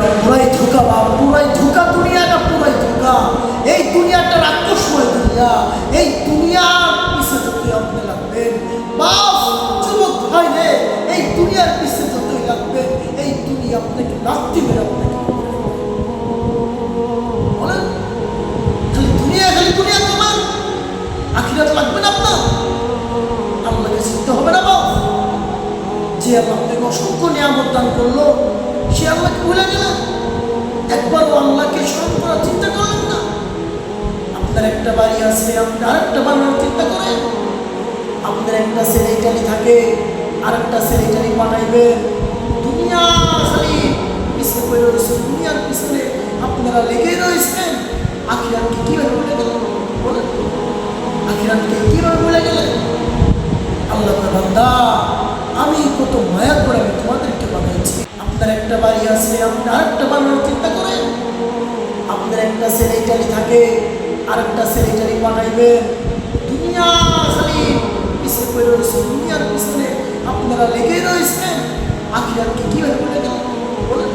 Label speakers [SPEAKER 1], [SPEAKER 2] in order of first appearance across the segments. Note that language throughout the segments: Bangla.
[SPEAKER 1] পুরাই ধোকা বা পুরাই ধোকা, দুনিয়াটা পুরাই ধোকা। এই দুনিয়াটা রাক্ষসময় দুনিয়া। এই দুনিয়ার পিছে যতই আপনি লাগবেন, বাপ যুবক ভাই রে, এই দুনিয়ার পিছে যতই লাগবেন, এই দুনিয়া আপনাকে লাগতে হবে। আপনাকে বলেন, খালি দুনিয়া তোমার, আখিরাত লাগবে না আপনার? আল্লাহকে চিনতে হবে না বাপ? যে আল্লাহ আপনাকে অসংখ্য নিয়ামত দান করলো, সে আল্লাহকে ভুলে গেলেন। একবারও আল্লাহকে স্মরণ করার চিন্তা করলেন না। আপনার একটা বাড়ি আছে, আপনি আরেকটা বানানোর চিন্তা করেন। আপনার একটা ছেলে ইটালি থাকে, আরেকটা ছেলে ইটালি পাঠাইবেন। দুনিয়া খালি পিছনে পড়ে রয়েছে, দুনিয়ার পিছনে আপনারা লেগে রয়েছেন। আখিরাতকে কিভাবে ভুলে গেলেন? বলেন, আখিরাতকে কিভাবে ভুলে গেলেন? আল্লাহ বান্দা, আমি কত মায়া করে আমি তোমাদেরকে বানাইছি। আপনার একটা বাড়ি আছে, আপনি আরেকটা বানানোর চিন্তা করেন। আপনার একটা ছেলে ইটালি থাকে, আরেকটা ছেলে ইটালি পাঠাইবেন। দুনিয়া খালি পিছিয়ে পড়ে রয়েছে, দুনিয়ার পিছনে আপনারা লেগে রয়েছেন। আখিরাতকে কিভাবে ভুলে গেলেন? বলেন,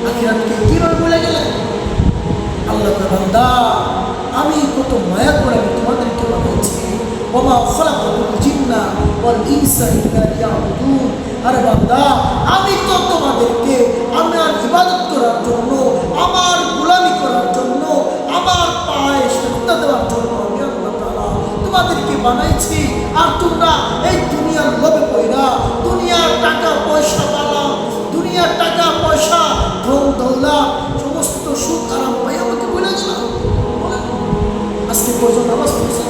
[SPEAKER 1] আখিরাতকে কিভাবে ভুলে গেলেন? আল্লাহ বান্দা, আমি কত মায়া করে আমি তোমাদেরকে বানাইছি। ওমা খালাকাতুল জিন্না ওয়াল ইনসা ইল্লা লিয়াবুদুন। আরে বান্দা, আমি তো তোমাদেরকে আমার ইবাদত করার জন্য, আমার গোলামি করার জন্য, আমার পায়ে সেজদা দেওয়ার জন্য আমি আল্লাহ তাআলা তোমাদেরকে বানাইছি। আর তোমরা এই দুনিয়ার লোভে পড়া, দুনিয়ার টাকা পয়সা পালা, দুনিয়ার টাকা পয়সা, ধন দৌলত, সমস্ত সুখ আরাম পাই আমাকে বলে গেলাম। আজকে পর্যন্ত নামাজ পড়ছে,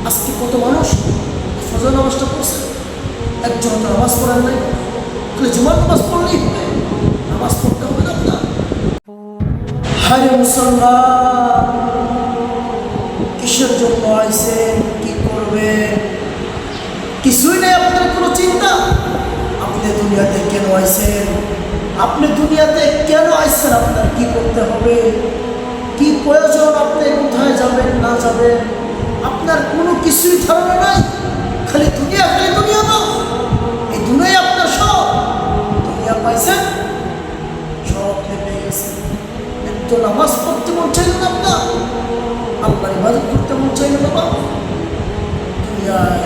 [SPEAKER 1] আজকে কত মানুষ ফজর নামাজটা পড়ছে, একজন নামাজ পড়ার নাই। তাহলে জুমার নামাজ পড়লেই হবে, নামাজ পড়তে হবে না আপনার? হায় মুসলমান, কিসের জন্য আইছেন, কি করবে? কিছুই নেই আপনার কোনো চিন্তা। আপনি দুনিয়াতে কেন আইছেন? আপনি দুনিয়াতে কেন আইছেন? আপনার কি করতে হবে, কি প্রয়োজন, আপনি কোথায় যাবেন না যাবেন, আপনার কোনো কিছুই ধারণা নাই। খালি দুনিয়া না, এই দুনিয়ায় আপনার সব। দুনিয়া পাইছেন, সব পেয়ে গেছেন। একটু নামাজ পড়তে মন চাইল না আপনার, আল্লাহর ইবাদত করতে মন চাইল না। দুনিয়ায়